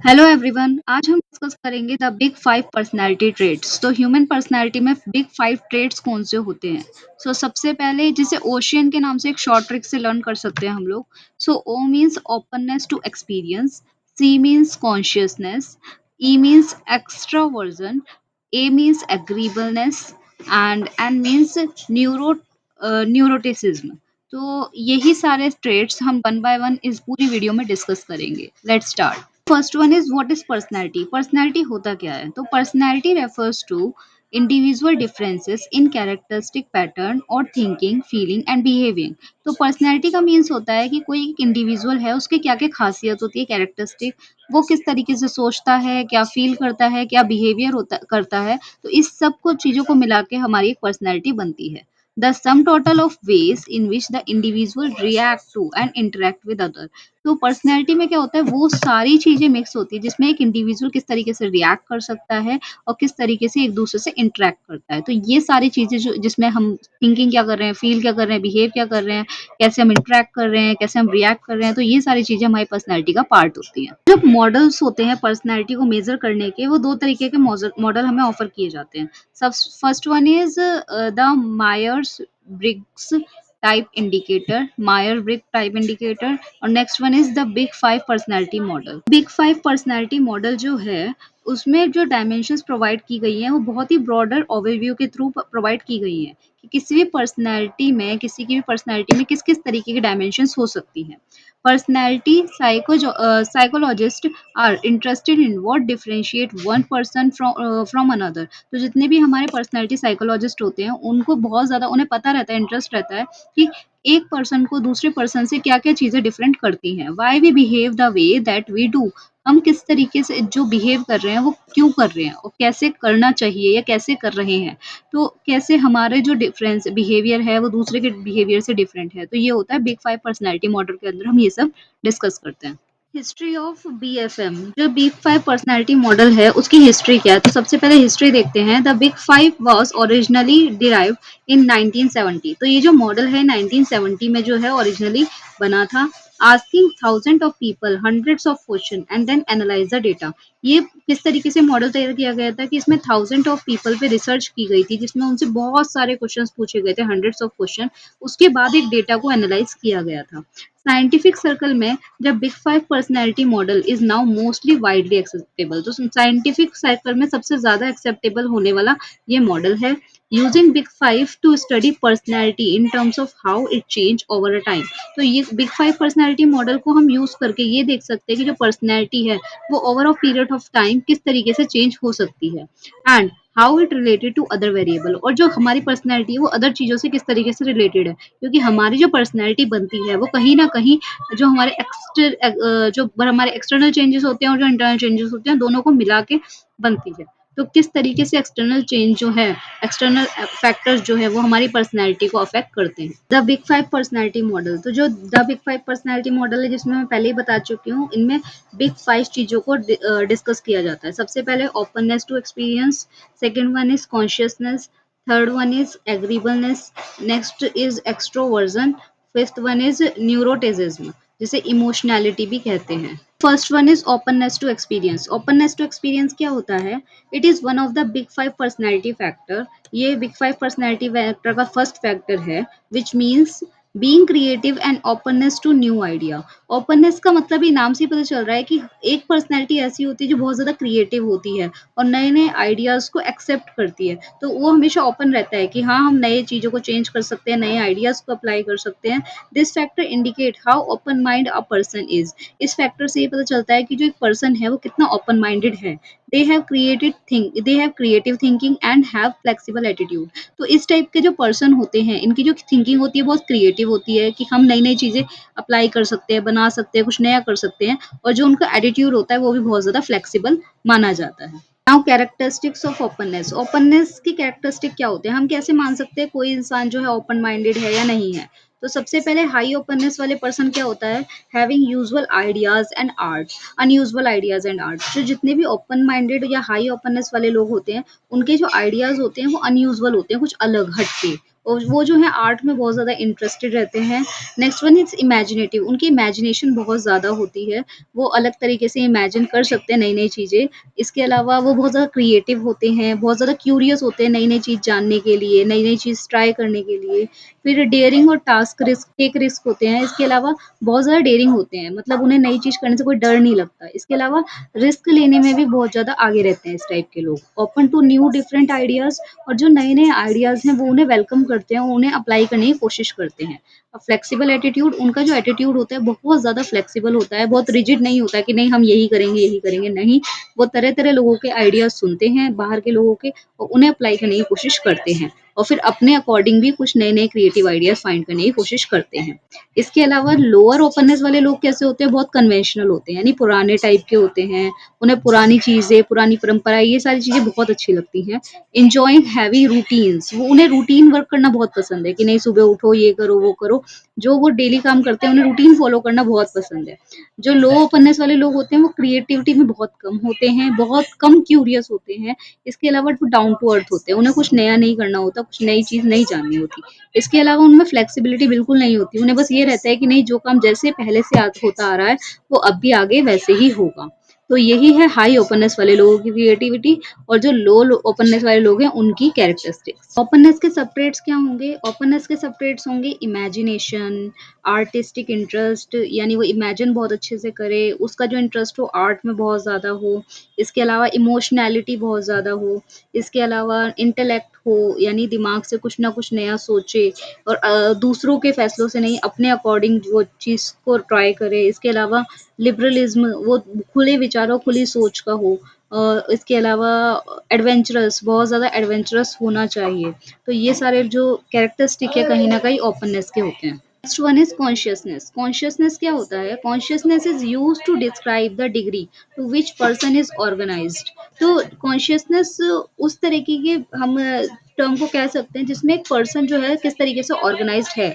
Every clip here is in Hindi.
Hello everyone. आज हम डिस्कस करेंगे the big five personality traits. तो ह्यूमन पर्सनालिटी में बिग फाइव ट्रेट्स कौन से होते हैं? सबसे पहले जिसे ओशियन के नाम से एक शॉर्ट ट्रिक से लर्न कर सकते हैं हम लोग। O means openness to experience, C means conscientiousness, E means extraversion, A means agreeableness and means neuroticism. तो यही सारे ट्रेट्स हम वन बाय वन इस पूरी वीडियो में डिस्कस करेंगे। Let's start. First one is what is personality. Personality होता क्या है? तो personality refers to individual differences in characteristic pattern और थिंकिंग, फीलिंग एंड बिहेविंग। तो पर्सनैलिटी का मीन्स होता है कि कोई एक इंडिविजुअल है, उसकी क्या क्या खासियत होती है, कैरेक्टरिस्टिक, वो किस तरीके से सोचता है, क्या फील करता है, क्या बिहेवियर होता करता है। तो इस सब को चीजों को मिला के हमारी एक पर्सनैलिटी बनती है। The sum total of ways in which the individual react to and interact with other. तो पर्सनैलिटी में क्या होता है, वो सारी चीजें मिक्स होती है जिसमें एक इंडिविजुअल किस तरीके से रिएक्ट कर सकता है और किस तरीके से एक दूसरे से इंटरेक्ट करता है। तो ये सारी चीजें जो जिसमें हम थिंकिंग क्या कर रहे हैं, फील क्या कर रहे हैं, बिहेव क्या कर रहे हैं, कैसे हम इंटरेक्ट कर रहे हैं, कैसे हम रिएक्ट कर रहे हैं, तो ये सारी चीजें हमारी पर्सनैलिटी का पार्ट होती हैं। जो मॉडल्स होते हैं पर्सनैलिटी को मेजर करने के, वो दो तरीके के मॉडल हमें ऑफर किए जाते हैं। सब first one is the Myers Briggs type indicator, Myer Brig type indicator. और next one is the big five personality model. Big five personality model जो है, उसमें जो डायमेंशंस प्रोवाइड की गई हैं वो बहुत ही ब्रॉडर ओवरव्यू के थ्रू प्रोवाइड की गई हैं कि किसी भी पर्सनैलिटी में, किसी की भी पर्सनैलिटी में किस किस तरीके की डायमेंशंस हो सकती हैं। Personality psychologist are interested in what differentiate one person from another. तो जितने भी हमारे पर्सनैलिटी साइकोलॉजिस्ट होते हैं, उनको बहुत ज़्यादा उन्हें पता रहता है, इंटरेस्ट रहता है कि एक पर्सन को दूसरे पर्सन से क्या-क्या चीज़ें डिफरेंट करती हैं। Why we behave the way that we do. हम किस तरीके से जो बिहेव कर रहे हैं वो क्यों कर रहे हैं और कैसे करना चाहिए या कैसे कर रहे हैं। तो कैसे हमारे जो डिफरेंस बिहेवियर है वो दूसरे के बिहेवियर से डिफरेंट है। तो ये होता है बिग फाइव पर्सनैलिटी मॉडल के अंदर हम ये सब डिस्कस करते हैं। History of BFM. जो बिग फाइव पर्सनालिटी मॉडल है उसकी हिस्ट्री क्या है? तो सबसे पहले हिस्ट्री देखते हैं। The big five was originally derived in 1970। तो ये जो मॉडल है 1970 में जो है ओरिजिनली बना था। Asking thousand of people hundreds of question and then analyse the data. ये किस तरीके से मॉडल तैयार किया गया था कि इसमें थाउजेंड ऑफ पीपल पे रिसर्च की गई थी, जिसमें उनसे बहुत सारे क्वेश्चंस पूछे गए थे, हंड्रेड्स ऑफ क्वेश्चन। उसके बाद एक डेटा को एनालाइज किया गया था। साइंटिफिक सर्कल में जब big five personality model is now mostly widely acceptable. तो साइंटिफिक सर्कल में सबसे ज्यादा एक्सेप्टेबल होने वाला ये मॉडल है। Using big five to study personality in terms of how it change over a time. तो ये बिग फाइव पर्सनैलिटी मॉडल को हम यूज करके ये देख सकते हैं कि जो पर्सनैलिटी है वो over a period of time किस तरीके से चेंज हो सकती है and how it related to other variable. और जो हमारी पर्सनैलिटी है वो अदर चीजों से किस तरीके से रिलेटेड है, क्योंकि हमारी जो पर्सनैलिटी बनती है वो कहीं ना कहीं जो हमारे एक्सटर्नल चेंजेस होते हैं और जो इंटरनल चेंजेस होते हैं दोनों को मिला के बनती है। तो किस तरीके से एक्सटर्नल चेंज जो है, एक्सटर्नल फैक्टर्स जो है वो हमारी पर्सनैलिटी को अफेक्ट करते हैं। The big five personality model. तो जो the big five personality model है, जिसमें मैं पहले ही बता चुकी हूँ, इनमें बिग फाइव चीजों को डिस्कस किया जाता है। सबसे पहले openness to experience, second one is conscientiousness, third one is agreeableness, next is extroversion, fifth one is neuroticism, जिसे इमोशनैलिटी भी कहते हैं। First one is openness to experience. Openness to experience क्या होता है? It is one of the big five personality factor. ये बिग फाइव पर्सनैलिटी फैक्टर का फर्स्ट फैक्टर है, which means being creative and openness to new idea. Openness का मतलब ही नाम से ही पता चल रहा है कि एक पर्सनैलिटी ऐसी होती है जो बहुत ज्यादा क्रिएटिव होती है और नए नए आइडियाज को एक्सेप्ट करती है। तो वो हमेशा ओपन रहता है कि हाँ, हम नए चीजों को चेंज कर सकते हैं, नए आइडियाज को अप्लाई कर सकते हैं। This factor indicate how open mind a person is. इस फैक्टर से ये पता चलता है कि जो एक पर्सन है वो कितना ओपन माइंडेड है। They have creative thinking and have flexible attitude. तो इस टाइप के जो पर्सन होते हैं, इनकी जो थिंकिंग होती है बहुत क्रिएटिव होती है कि हम नई नई चीजें अप्लाई कर सकते हैं, बना सकते हैं, कुछ नया कर सकते हैं। और जो उनका एटीट्यूड होता है वो भी बहुत ज्यादा फ्लेक्सिबल माना जाता है। Now characteristics of openness. Openness की कैरेक्टरिस्टिक क्या होते हैं? हम कैसे मान सकते हैं कोई इंसान जो है ओपन माइंडेड है या नहीं है? तो सबसे पहले हाई ओपननेस वाले पर्सन क्या होता है? Having usual ideas and art, unusual ideas and art. जो जितने भी ओपन माइंडेड या हाई ओपननेस वाले लोग होते हैं, उनके जो आइडियाज होते हैं वो अनयूजुअल होते हैं, कुछ अलग हटके। और वो जो है आर्ट में बहुत ज़्यादा इंटरेस्टेड रहते हैं। नेक्स्ट वन इज़ इमेजिनेटिव, उनकी इमेजिनेशन बहुत ज़्यादा होती है, वो अलग तरीके से इमेजिन कर सकते हैं नई-नई चीज़ें। इसके अलावा वो बहुत ज़्यादा क्रिएटिव होते हैं, बहुत ज़्यादा क्यूरियस होते हैं नई-नई चीज़ जानने के लिए, नई-नई चीज़ ट्राई करने के लिए। फिर डेयरिंग और टास्क रिस्क टेक रिस्क होते हैं, इसके अलावा बहुत ज़्यादा डेयरिंग होते हैं, मतलब उन्हें नई चीज़ करने से कोई डर नहीं लगता। इसके अलावा रिस्क लेने में भी बहुत ज़्यादा आगे रहते हैं इस टाइप के लोग। Open to new different ideas, और जो नए-नए आइडियाज़ हैं वो उन्हें वेलकम करते हैं, उन्हें अप्लाई करने की कोशिश करते हैं। फ्लेक्सिबल एटीट्यूड, उनका जो एटीट्यूड होता है बहुत ज़्यादा फ्लेक्सिबल होता है, बहुत रिजिड नहीं होता है कि नहीं हम यही करेंगे, नहीं। वो तरह-तरह लोगों के आइडियाज़ सुनते हैं, बाहर के लोगों के, और उन्हें अप्लाई करने की कोशिश करते हैं, और फिर अपने अकॉर्डिंग भी कुछ नए-नए क्रिएटिव आइडियाज़ फाइंड करने की कोशिश करते हैं। इसके अलावा लोअर ओपननेस वाले लोग कैसे होते हैं, बहुत कन्वेंशनल होते हैं, यानी पुराने टाइप के होते हैं, उन्हें पुरानी चीज़ें, पुरानी परंपरा, ये सारी चीज़ें बहुत अच्छी लगती हैं। एन्जॉयिंग हैवी रूटीन्स, वो उन्हें रूटीन वर्क करना बहुत पसंद है कि नहीं सुबह उठो, ये करो, वो करो। जो वो डेली काम करते हैं, उन्हें रूटीन फ़ॉलो करना बहुत पसंद है। जो लो ओपननेस वाले लोग होते हैं, वो क्रिएटिविटी में बहुत कम होते हैं, बहुत कम क्यूरियस होते हैं। इसके अलावा वो डाउन टू अर्थ होते हैं, उन्हें कुछ नया नहीं करना होता, कुछ नई चीज़ नहीं जाननी होती। इसके अलावा उनमें फ्लेक्सिबिलिटी बिल्कुल नहीं होती, उन्हें बस ये रहता है कि नहीं जो काम जैसे पहले से होता आ रहा है, वो अब भी आगे वैसे ही होगा। तो यही है हाई ओपननेस वाले लोगों की क्रिएटिविटी, और जो लो ओपननेस वाले लोग हैं उनकी कैरेक्टरिस्टिक्स। ओपननेस के सब ट्रेट्स क्या होंगे? ओपननेस के सब ट्रेट्स होंगे इमेजिनेशन, आर्टिस्टिक इंटरेस्ट, यानी वो इमेजिन बहुत अच्छे से करे, उसका जो इंटरेस्ट हो आर्ट में बहुत ज़्यादा हो। इसके अलावा इमोशनैलिटी बहुत ज़्यादा हो। इसके अलावा इंटेलेक्ट हो, यानी दिमाग से कुछ ना कुछ नया सोचे, और दूसरों के फैसलों से नहीं, अपने अकॉर्डिंग वो चीज़ को ट्राई करे। इसके अलावा लिबरलिज्म, वो खुले विचारों, खुली सोच का हो। इसके अलावा एडवेंचरस, बहुत ज़्यादा एडवेंचरस होना चाहिए। तो ये सारे जो कैरेक्टरिस्टिक है कहीं न कहीं ओपननेस के होते हैं। Next one is consciousness. Consciousness क्या होता है? Consciousness is used to describe the degree to which person is organised. तो कॉन्शियसनेस उस तरीके के हम टर्म को कह सकते हैं जिसमें एक पर्सन जो है किस तरीके से ऑर्गनाइज्ड है।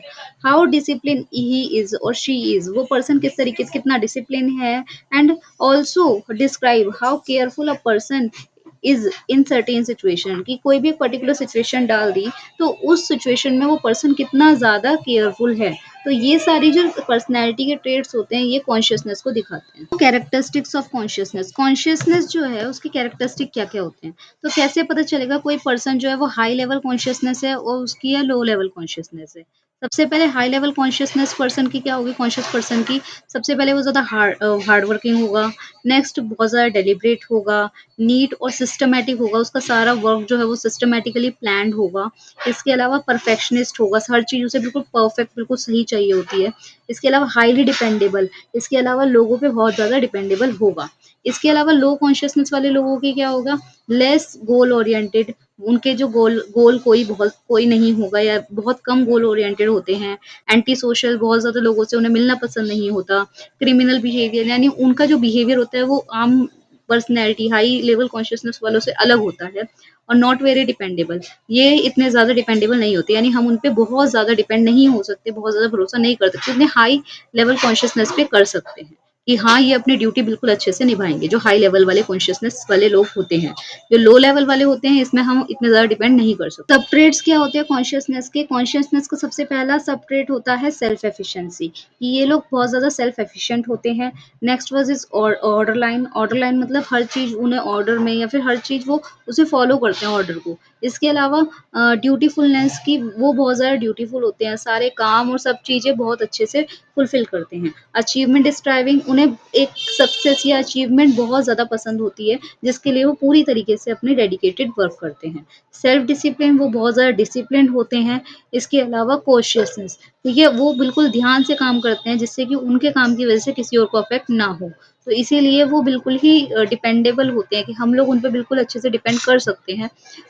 हाउ डिसिप्लिन ही इज़ और शी इज़, वो पर्सन किस तरीके से कितना डिसिप्लिन है, and also describe how careful a person is in certain situation, कि कोई भी एक पर्टिकुलर सिचुएशन डाल दी, तो उस सिचुएशन में वो पर्सन कितना ज़्यादा केयरफुल है। तो ये सारी जो पर्सनैलिटी के ट्रेट्स होते हैं, ये कॉन्शियसनेस को दिखाते हैं। कैरेक्टरिस्टिक्स ऑफ कॉन्शियसनेस, कॉन्शियसनेस जो है उसके कैरेक्टरिस्टिक क्या-क्या होते हैं? तो कैसे पता चलेगा कोई पर्सन जो है वो हाई लेवल कॉन्शियसनेस है और उसकी है लो लेवल कॉन्शियसनेस है? सबसे पहले हाई लेवल कॉन्शियसनेस पर्सन की क्या होगी, कॉन्शियस पर्सन की, सबसे पहले वो ज़्यादा हार्ड वर्किंग होगा, नेक्स्ट बहुत ज़्यादा डेलिब्रेट होगा, नीट और सिस्टमैटिक होगा, उसका सारा वर्क जो है वो सिस्टमैटिकली प्लान्ड होगा। इसके अलावा परफेक्शनिस्ट होगा, हर चीज़ उसे बिल्कुल परफेक्ट, बिल्कुल सही चाहिए होती है। इसके अलावा हाईली डिपेंडेबल, इसके अलावा लोगों पे बहुत ज़्यादा डिपेंडेबल होगा। इसके अलावा लो कॉन्शियसनेस वाले लोगों की क्या होगा, लेस गोल ओरिएंटेड, उनके जो गोल गोल कोई नहीं होगा, या बहुत कम गोल ओरिएंटेड होते हैं। एंटी सोशल, बहुत ज़्यादा लोगों से उन्हें मिलना पसंद नहीं होता। क्रिमिनल बिहेवियर, यानी उनका जो बिहेवियर होता है वो आम पर्सनैलिटी, हाई लेवल कॉन्शियसनेस वालों से अलग होता है। और नॉट वेरी डिपेंडेबल, ये इतने ज़्यादा डिपेंडेबल नहीं होते, यानी हम उन पे बहुत ज़्यादा डिपेंड नहीं हो सकते, बहुत ज़्यादा भरोसा नहीं कर सकते, उतने हाई लेवल कॉन्शियसनेस पे कर सकते हैं कि हाँ, ये अपनी ड्यूटी बिल्कुल अच्छे से निभाएँगे, जो हाई लेवल वाले कॉन्शियसनेस वाले लोग होते हैं। जो लो लेवल वाले होते हैं, इसमें हम इतने ज़्यादा डिपेंड नहीं कर सकते। सब ट्रेट्स क्या होते हैं कॉन्शियसनेस के? कॉन्शियसनेस का सबसे पहला सब ट्रेट होता है सेल्फ एफिशिएंसी, कि ये लोग बहुत ज़्यादा सेल्फ एफिशिएंट होते हैं। Next word is order line. Order line मतलब हर चीज़ उन्हें ऑर्डर में, या फिर हर चीज़ वो उसे फॉलो करते हैं ऑर्डर को। इसके अलावा ड्यूटीफुलनेस की, वो बहुत ज़्यादा ड्यूटीफुल होते हैं, सारे काम और सब चीज़ें बहुत अच्छे से फुलफ़िल करते हैं। अचीवमेंट स्ट्राइविंग, उन्हें एक सक्सेस या अचीवमेंट बहुत ज़्यादा पसंद होती है, जिसके लिए वो पूरी तरीके से अपनी डेडिकेटेड वर्क करते हैं। सेल्फ डिसिप्लिन, वो बहुत ज़्यादा डिसिप्लिन्ड होते हैं। इसके अलावा कॉशियसनेस, ठीक है, वो बिल्कुल ध्यान से काम करते हैं जिससे कि उनके काम की वज़ह से किसी और को अफ़ेक्ट ना हो। तो इसीलिए वो बिल्कुल ही डिपेंडेबल होते हैं, कि हम लोग उन पे बिल्कुल अच्छे से डिपेंड कर सकते हैं,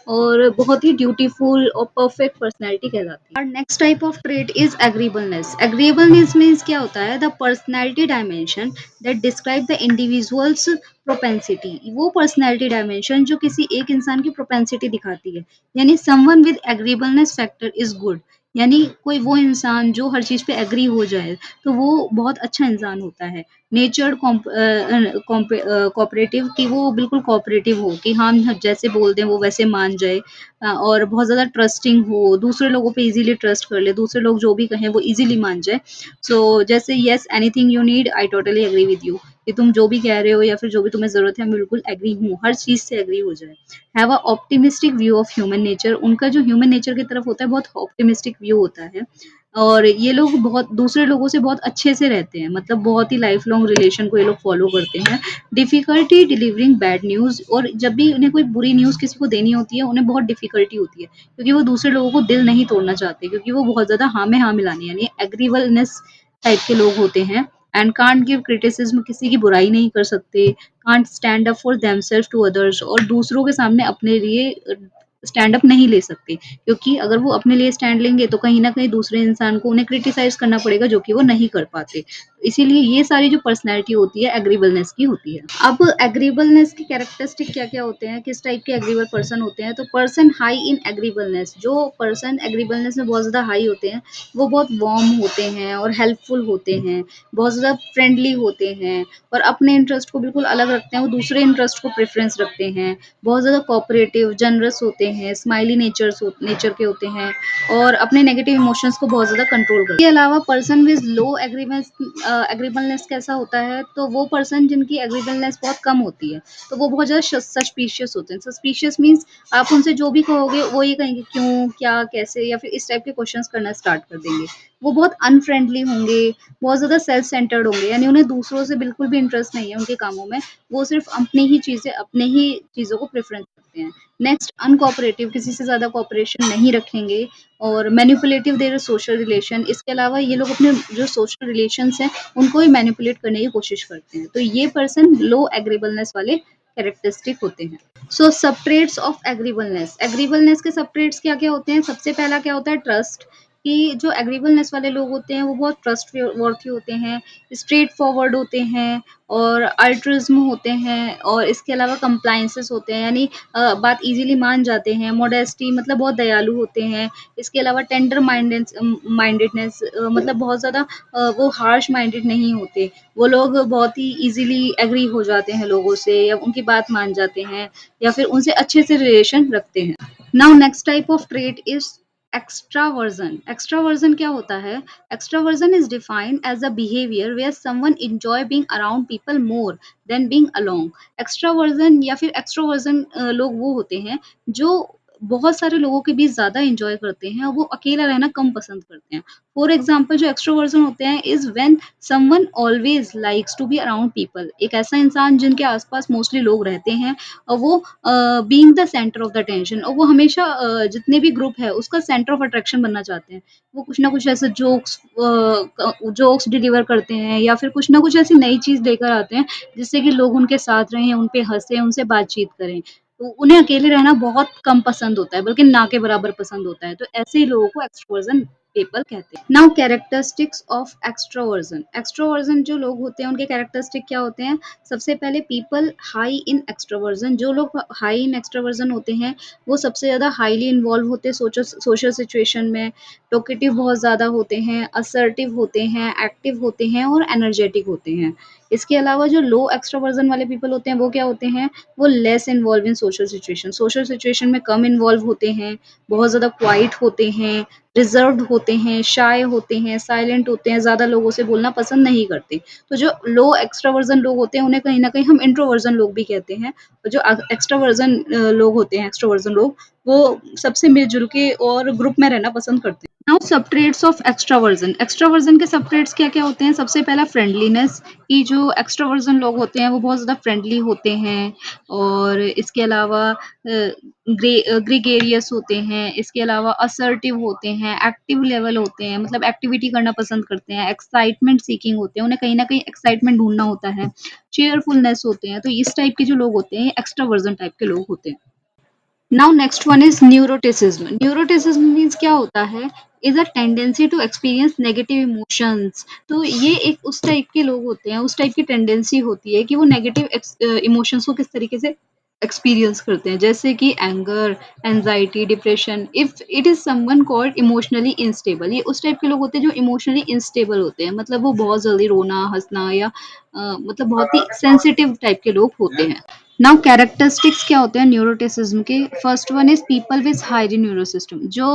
और बहुत ही ड्यूटीफुल और परफेक्ट पर्सनैलिटी कहलाती है। और next type of trait is agreeableness. Agreeableness means क्या होता है? The personality dimension that describe the individuals propensity, वो पर्सनैलिटी डायमेंशन जो किसी एक इंसान की प्रोपेंसिटी दिखाती है। यानी someone with agreeableness factor is good, यानी कोई वो इंसान जो हर चीज़ पे एग्री हो जाए, तो वो बहुत अच्छा इंसान होता है। नेचर कोऑपरेटिव कि वो बिल्कुल कोऑपरेटिव हो कि हाँ, हम जैसे बोल दें वो वैसे मान जाए, और बहुत ज़्यादा ट्रस्टिंग हो, दूसरे लोगों पे इज़िली ट्रस्ट कर ले, दूसरे लोग जो भी कहें वो इज़िली मान जाए। सो जैसे yes anything you need I totally agree with you, कि तुम जो भी कह रहे हो या फिर जो भी तुम्हें ज़रूरत है मैं बिल्कुल एग्री हूँ, हर चीज़ से एग्री हो जाए। Have a optimistic view of human nature, उनका जो ह्यूमन नेचर की तरफ होता है बहुत ऑप्टिमिस्टिक व्यू होता है। और ये लोग बहुत दूसरे लोगों से बहुत अच्छे से रहते हैं, मतलब बहुत ही लाइफ लॉन्ग रिलेशन को ये लोग फॉलो करते हैं। डिफिकल्टी डिलीवरिंग बैड न्यूज़, और जब भी उन्हें कोई बुरी न्यूज़ किसी को देनी होती है, उन्हें बहुत डिफिकल्टी होती है, क्योंकि वो दूसरे लोगों को दिल नहीं तोड़ना चाहते, क्योंकि वो बहुत ज़्यादा हाँ में हाँ मिलाने यानी एग्रीबलनेस टाइप के लोग होते हैं। एंड कांट गिव क्रिटिसिज्म, किसी की बुराई नहीं कर सकते। Can't stand up for themselves to others, और दूसरों के सामने अपने लिए स्टैंड अप नहीं ले सकते, क्योंकि अगर वो अपने लिए स्टैंड लेंगे तो कहीं न कहीं दूसरे इंसान को उन्हें क्रिटिसाइज़ करना पड़ेगा, जो कि वो नहीं कर पाते। इसीलिए ये सारी जो पर्सनैलिटी होती है एग्रीबलनेस की होती है। अब एग्रीबलनेस के कैरेक्टरिस्टिक क्या-क्या होते हैं, किस टाइप के एग्रीबल पर्सन होते हैं, तो पर्सन हाई इन एग्रीबलनेस, जो पर्सन एग्रीबलनेस में बहुत ज़्यादा हाई होते हैं, वो बहुत वार्म होते हैं और हेल्पफुल होते हैं, बहुत ज़्यादा फ्रेंडली होते हैं, और अपने इंटरेस्ट को बिल्कुल अलग रखते हैं, वो दूसरे इंटरेस्ट को प्रेफ़रेंस रखते हैं, बहुत ज़्यादा कोऑपरेटिव, जनरस होते हैं, स्माइली नेचर के होते हैं, और अपने नेगेटिव इमोशंस को बहुत ज़्यादा कंट्रोल करते हैं। इसके अलावा पर्सन विद लो एग्रीबलनेस कैसा होता है, तो वो पर्सन जिनकी एग्रीबलनेस बहुत कम होती है, तो वो बहुत ज़्यादा सस्पिशियस होते हैं। सस्पिशियस मीन्स आप उनसे जो भी कहोगे वो ये कहेंगे क्यों, क्या, कैसे, या फिर इस टाइप के क्वेश्चंस करना स्टार्ट कर देंगे। वो बहुत अनफ्रेंडली होंगे, बहुत ज़्यादा सेल्फ सेंटर्ड होंगे, यानी उन्हें दूसरों से बिल्कुल भी इंटरेस्ट नहीं है उनके कामों में, वो सिर्फ अपने ही चीज़ों को प्रेफ़रेंस करते हैं। नेक्स्ट अनकोऑपरेटिव, किसी से ज़्यादा कोऑपरेशन नहीं रखेंगे, और मैनिपुलेटिव देयर सोशल रिलेशन, इसके अलावा ये लोग अपने जो सोशल रिलेशंस हैं, उनको ही मैनिपुलेट करने की कोशिश करते हैं। तो ये पर्सन लो एग्रीबलनेस वाले कैरेक्टरिस्टिक होते हैं। सो सब ट्रेट्स ऑफ एग्रीबलनेस, एग्रीबलनेस के सब ट्रेट्स क्या-क्या होते हैं? सबसे पहला क्या होता है? ट्रस्ट, कि जो एग्रीबलनेस वाले लोग होते हैं वो बहुत ट्रस्टवर्थी होते हैं, स्ट्रेट फॉरवर्ड होते हैं, और अल्ट्रुइज्म होते हैं, और इसके अलावा कंप्लायंसेस होते हैं, यानी बात ईज़िली मान जाते हैं, मॉडेस्टी मतलब बहुत दयालु होते हैं, इसके अलावा टेंडर माइंडेडनेस मतलब बहुत ज़्यादा वो हार्श माइंडेड नहीं होते, वो लोग बहुत ही ईज़िली एग्री हो जाते हैं लोगों से, या उनकी बात मान जाते हैं, या फिर उनसे अच्छे से रिलेशन रखते हैं। Now next type of trait is extraversion. Extraversion क्या होता है? Extraversion is defined as a behaviour where someone enjoy being around people more than being alone. Extraversion या फिर एक्सट्रोवर्जन लोग वो होते हैं जो बहुत सारे लोगों के बीच ज़्यादा एन्जॉय करते हैं, और वो अकेला रहना कम पसंद करते हैं। फॉर एग्ज़ाम्पल जो एक्सट्रोवर्जन होते हैं is when someone always likes to be around people, एक ऐसा इंसान जिनके आस-पास मोस्टली लोग रहते हैं, और वो being the centre of the attention, और वो हमेशा जितने भी ग्रुप है उसका सेंटर ऑफ अट्रैक्शन बनना चाहते हैं। वो कुछ ना कुछ ऐसे जोक्स डिलीवर करते हैं, या फिर कुछ ना कुछ ऐसी नई चीज़ लेकर आते हैं जिससे कि लोग उनके साथ रहें, उन पे हँसें, उनसे बातचीत करें। तो उन्हें अकेले रहना बहुत कम पसंद होता है, बल्कि ना के बराबर पसंद होता है। तो ऐसे ही लोगों को एक्सट्रोवर्जन पीपल कहते हैं। Now characteristics of extroversion. Extroversion जो लोग होते हैं उनके कैरेक्टरिस्टिक क्या होते हैं? सबसे पहले पीपल हाई इन एक्सट्रोवर्जन, जो लोग हाई इन एक्सट्रोवर्जन होते हैं वो सबसे ज़्यादा हाईली इन्वॉल्व होते हैं सोशल सिचुएशन में, टॉकेटिव बहुत ज़्यादा होते हैं, असर्टिव होते हैं, एक्टिव होते हैं, और एनर्जेटिक होते हैं। इसके अलावा जो लो एक्सट्रोवर्जन वाले पीपल होते हैं वो क्या होते हैं? वो less involve in social situation में कम इन्वॉल्व होते हैं, बहुत ज़्यादा क्वाइट होते हैं, रिजर्व्ड होते हैं, शाय होते हैं, साइलेंट होते हैं, ज़्यादा लोगों से बोलना पसंद नहीं करते। तो जो लो एक्स्ट्रावर्जन लोग होते हैं उन्हें कहीं न कहीं हम इंट्रोवर्जन लोग भी कहते हैं, और जो एक्स्ट्रावर्जन लोग होते हैं, एक्स्ट्रोवर्जन लोग, वो सबसे मिल-जुल के और ग्रुप में रहना पसंद करते हैं। नाउ सब ट्रेट्स ऑफ एक्स्ट्रावर्जन। एक्स्ट्रावर्जन के सब ट्रेट्स क्या-क्या होते हैं? सबसे पहला फ्रेंडलीनेस, कि जो एक्स्ट्रावर्जन लोग होते हैं वो बहुत ज़्यादा फ्रेंडली होते हैं, और इसके अलावा ग्रेगेरियस होते हैं, इसके अलावा असर्टिव होते हैं, एक्टिव लेवल होते हैं, मतलब एक्टिविटी करना पसंद करते हैं, एक्साइटमेंट सीकिंग होते हैं, उन्हें कहीं न कहीं एक्साइटमेंट ढूँढना होता है, चीयरफुलनेस होते हैं, तो इस टाइप के जो लोग होते हैं, एक्स्ट्रावर्जन टाइप के लोग होते हैं। Now next one is neuroticism. Neuroticism means क्या होता है? Is a tendency to experience negative emotions. तो ये एक उस टाइप के लोग होते हैं, उस टाइप की टेंडेंसी होती है कि वो नेगेटिव इमोशंस को किस तरीके से एक्सपीरियंस करते हैं, जैसे कि anger, anxiety, depression. If it is someone called emotionally instable, ये उस टाइप के लोग होते हैं जो इमोशनली इनस्टेबल होते हैं, मतलब वो बहुत जल्दी रोना हंसना या मतलब बहुत ही सेंसिटिव टाइप के लोग होते हैं। नाउ कैरेक्टरिस्टिक्स क्या होते हैं न्यूरोटिसिज्म के? First one is people with high neuro system. जो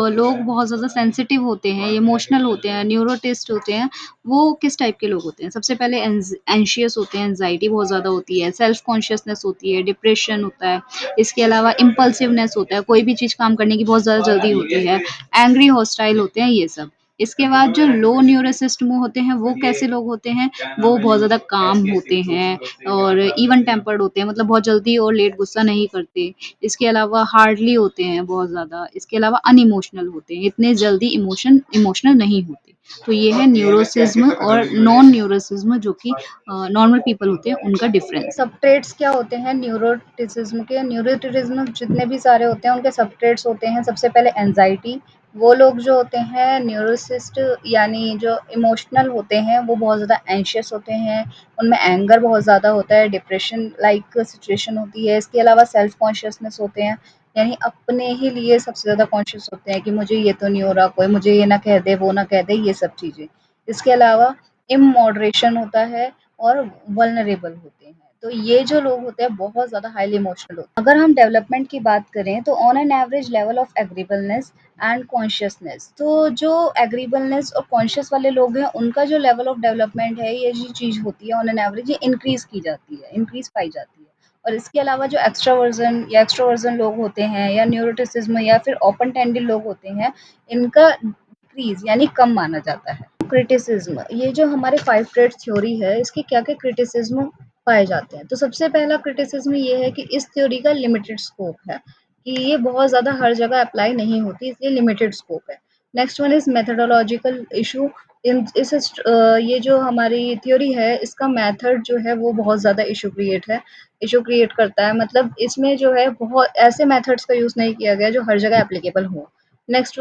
लोग बहुत ज़्यादा सेंसिटिव होते हैं, इमोशनल होते हैं, न्यूरोटिस्ट होते हैं, वो किस टाइप के लोग होते हैं? सबसे पहले एंशियस होते हैं, एंजाइटी बहुत ज़्यादा होती है, सेल्फ कॉन्शियसनेस होती है, डिप्रेशन होता है, इसके अलावा इम्पल्सिवनेस होता है, कोई भी चीज़ काम करने की बहुत ज़्यादा जल्दी होती है, एंग्री हॉस्टाइल होते हैं, ये सब। इसके बाद जो लो न्यूरोसिस्टम होते हैं वो कैसे लोग होते हैं? वो बहुत ज़्यादा काम होते हैं और इवन टेम्पर्ड होते हैं, मतलब बहुत जल्दी और लेट गुस्सा नहीं करते। इसके अलावा हार्डली होते हैं बहुत ज़्यादा, इसके अलावा अनइमोशनल होते हैं, इतने जल्दी इमोशनल नहीं होते। तो ये है न्यूरोसिज्म और नॉन न्यूरोसिज्म, जो कि नॉर्मल पीपल होते हैं, उनका डिफरेंस। सब ट्रेट्स क्या होते हैं न्यूरोटिसिज्म के? न्यूरोटिसिज्म जितने भी सारे होते हैं उनके सब ट्रेट्स होते हैं। सबसे पहले एंजाइटी। वो लोग जो होते हैं न्यूरोसिस्ट यानी जो इमोशनल होते हैं वो बहुत ज़्यादा एंशियस होते हैं, उनमें एंगर बहुत ज़्यादा होता है, डिप्रेशन लाइक सिचुएशन होती है। इसके अलावा सेल्फ कॉन्शियसनेस होते हैं, यानी अपने ही लिए सबसे ज़्यादा कॉन्शियस होते हैं कि मुझे ये तो नहीं हो रहा, कोई मुझे ये ना कह दे, वो ना कह दे, ये सब चीज़ें। इसके अलावा इमॉडरेशन होता है और वल्नरेबल होते हैं। तो ये जो लोग होते हैं बहुत ज़्यादा हाईली इमोशनल होते हैं। अगर हम डेवलपमेंट की बात करें तो on an average level of agreeableness and conscientiousness, तो जो एग्रीबलनेस और कॉन्शियस वाले लोग हैं उनका जो लेवल ऑफ डेवलपमेंट है, ये जो चीज़ होती है ऑन एन एवरेज ये इंक्रीज़ की जाती है, इंक्रीज़ पाई जाती है। और इसके अलावा जो एक्स्ट्रावर्जन लोग होते हैं या न्यूरोटिसिज्म या फिर ओपन टेंडेड लोग होते हैं, इनका डिक्रीज़ यानी कम माना जाता है। क्रिटिसिज्म, ये जो हमारे 5 ट्रेड्स थ्योरी है, इसके क्या-क्या क्रिटिसिज्म पाए जाते हैं? तो सबसे पहला क्रिटिसिज्म ये है कि इस थ्योरी का लिमिटेड स्कोप है, कि ये बहुत ज़्यादा हर जगह अप्लाई नहीं होती, इसलिए लिमिटेड स्कोप है। Next one is methodological issue. ये जो हमारी थ्योरी है, इसका मेथड जो है वो बहुत ज़्यादा इश्यू क्रिएट करता है। मतलब इसमें जो है बहुत ऐसे मेथड्स का यूज़ नहीं किया गया जो हर जगह एप्लीकेबल हो। Next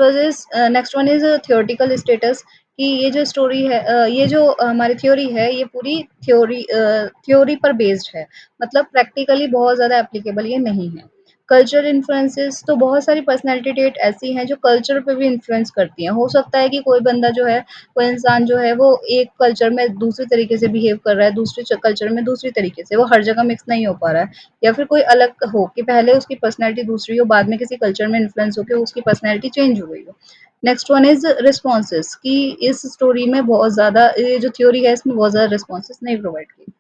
one is theoretical status, कि ये जो स्टोरी है ये जो हमारी थ्योरी है ये पूरी थ्योरी पर बेस्ड है, मतलब प्रैक्टिकली बहुत ज़्यादा एप्लीकेबल ये नहीं है। कल्चरल इन्फ्लुएंसेस, तो बहुत सारी पर्सनैलिटी ट्रेट ऐसी हैं जो कल्चर पे भी इन्फ्लुएंस करती हैं। हो सकता है कि कोई बंदा जो है, कोई इंसान जो है वो एक कल्चर में दूसरे तरीके से बिहेव कर रहा है, दूसरे कल्चर में दूसरी तरीके से, वो हर जगह मिक्स नहीं हो पा रहा है, या फिर कोई अलग हो कि पहले उसकी पर्सनैलिटी दूसरी हो, बाद में किसी कल्चर में इन्फ्लुएंस होकर उसकी पर्सनैलिटी चेंज हो गई हो। नेक्स्ट वन इज़ रिस्पॉन्सेज़, कि इस स्टोरी में बहुत ज़्यादा ये जो थ्योरी है इसमें बहुत ज़्यादा रिस्पॉन्सेज़ नहीं प्रोवाइड की।